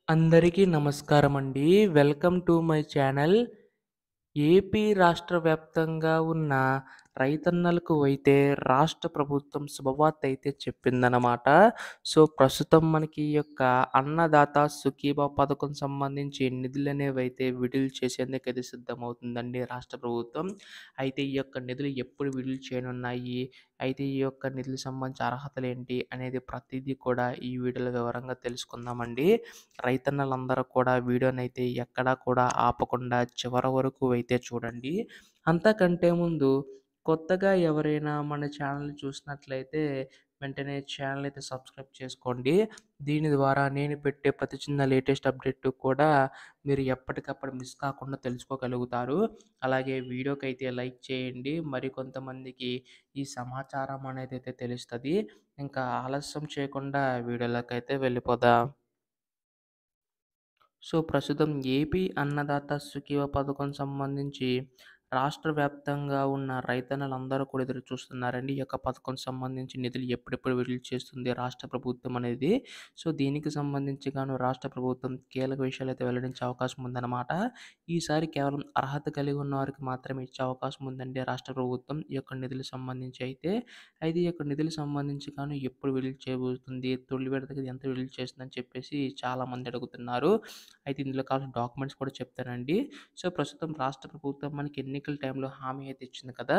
అందరికీ నమస్కారమండి. Welcome to my channel. AP రాష్ట్ర వ్యాప్తంగా ఉన్న రైతన్నలకు అయితే రాష్ట్ర ప్రభుత్వం శుభవార్తయితే చెప్పిందనమాట. సో, ప్రస్తుతం మనకి ఈ యొక్క అన్నదాత సుఖీభవ పథకం సంబంధించి నిధులనేవైతే విడుదల చేసేందుకైతే సిద్ధమవుతుందండి రాష్ట్ర ప్రభుత్వం. అయితే ఈ యొక్క నిధులు ఎప్పుడు విడుదల చేయనున్నాయి? అయితే ఈ యొక్క నిధులకు సంబంధించి అర్హతలేంటి? అనేది ప్రతీదీ కూడా ఈ వీడియోలో వివరంగా తెలుసుకుందామండి. రైతన్నలందరూ కూడా వీడియోనైతే ఎక్కడా కూడా ఆపకుండా చివరి వరకు అయితే చూడండి. అంతకంటే ముందు కొత్తగా ఎవరైనా మన ఛానల్‌ని చూసినట్లయితే వెంటనే ఛానల్ అయితే సబ్స్క్రైబ్ చేసుకోండి. దీని ద్వారా నేను పెట్టే ప్రతి చిన్న లేటెస్ట్ అప్డేట్ కూడా మీరు ఎప్పటికప్పుడు మిస్ కాకుండా తెలుసుకోగలుగుతారు. అలాగే వీడియోకైతే లైక్ చేయండి. మరికొంతమందికి ఈ సమాచారం అనేదైతే తెలుస్తది. ఇంకా ఆలస్యం చేయకుండా వీడియోలోకైతే వెళ్ళిపోదాం. సో, ప్రస్తుతం ఏపీ అన్నదాత సుఖీవ పథకం సంబంధించి రాష్ట్ర వ్యాప్తంగా ఉన్న రైతన్నలందరూ కూడా ఎదురు చూస్తున్నారండి. ఈ యొక్క పథకం సంబంధించి నిధులు ఎప్పుడెప్పుడు విడుదల చేస్తుంది రాష్ట్ర ప్రభుత్వం అనేది. సో, దీనికి సంబంధించి గాను రాష్ట్ర ప్రభుత్వం కీలక విషయాలైతే వెల్లడించే అవకాశం ఉందన్నమాట. ఈసారి కేవలం అర్హత కలిగి ఉన్న వారికి మాత్రమే ఇచ్చే అవకాశం ఉందండి రాష్ట్ర ప్రభుత్వం. ఈ యొక్క నిధులకు సంబంధించి అయితే ఈ యొక్క నిధులకు సంబంధించి గాను ఎప్పుడు విడుదల చేయబోతుంది? తొలి విడతకి ఎంత విడుదల చేస్తుందని చెప్పేసి చాలామంది అడుగుతున్నారు. అయితే ఇందులో కావాల్సిన డాక్యుమెంట్స్ కూడా చెప్తానండి. సో, ప్రస్తుతం రాష్ట్ర ప్రభుత్వం మనకి ఎన్నికల టైంలో హామీ అయితే ఇచ్చింది కదా!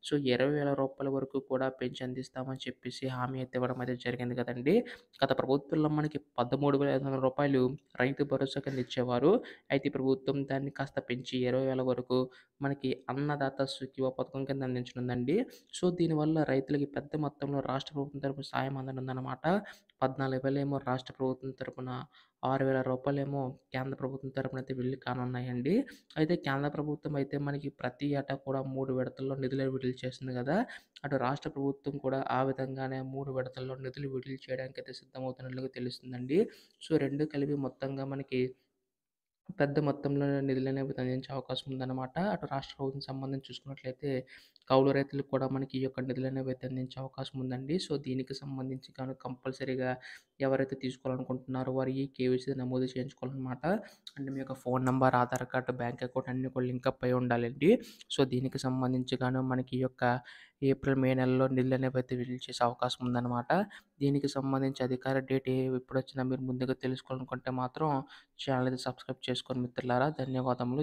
సో, రూ. 20,000 వరకు కూడా పెంచి అందిస్తామని చెప్పేసి హామీ అయితే ఇవ్వడం అయితే జరిగింది కదండీ! గత ప్రభుత్వంలో మనకి రూ. 13,500 రైతు భరోసా కింద ఇచ్చేవారు. అయితే ఈ ప్రభుత్వం దాన్ని కాస్త పెంచి 20,000 వరకు మనకి అన్నదాత సుఖీభవ పథకం కింద అందించనుందండి. సో, దీనివల్ల రైతులకి పెద్ద మొత్తంలో రాష్ట్ర ప్రభుత్వం తరపున సాయం అందనుందనమాట. 14,000 ఏమో రాష్ట్ర ప్రభుత్వం తరపున, రూ. 6,000 కేంద్ర ప్రభుత్వం తరపున అయితే విడుదల కానున్నాయండి. అయితే కేంద్ర ప్రభుత్వం అయితే మనకి ప్రతి ఏటా కూడా 3 విడతల్లో నిధులు విడుదల చేస్తుంది కదా! అటు రాష్ట్ర ప్రభుత్వం కూడా ఆ విధంగానే 3 విడతల్లో నిధులు విడుదల చేయడానికైతే సిద్ధమవుతున్నట్లుగా తెలుస్తుందండి. సో, 2 కలిపి మొత్తంగా మనకి పెద్ద మొత్తంలో నిధులనేవి అందించే అవకాశం ఉందన్నమాట. అటు రాష్ట్ర ప్రభుత్వం సంబంధించి చూసుకున్నట్లయితే కౌలు రైతులకు కూడా మనకి ఈ యొక్క నిధులనేవి అయితే అందించే అవకాశం ఉందండి. సో, దీనికి సంబంధించి గాను కంపల్సరీగా ఎవరైతే తీసుకోవాలనుకుంటున్నారో వారు ఈ కేవైసీ నమోదు చేయించుకోవాలనమాట. అంటే మీ యొక్క phone number, Aadhaar card, bank account అన్నీ కూడా లింకప్ అయి ఉండాలండి. సో, దీనికి సంబంధించి గాను మనకి ఈ యొక్క ఏప్రిల్, మే నెలలో నిధులనేవి అయితే విడుదల చేసే అవకాశం ఉందన్నమాట. దీనికి సంబంధించి అధికార డేట్ ఎప్పుడొచ్చినా మీరు ముందుగా తెలుసుకోవాలనుకుంటే మాత్రం ఛానల్ అయితే సబ్స్క్రైబ్ చేసుకోండి మిత్రులారా. ధన్యవాదములు.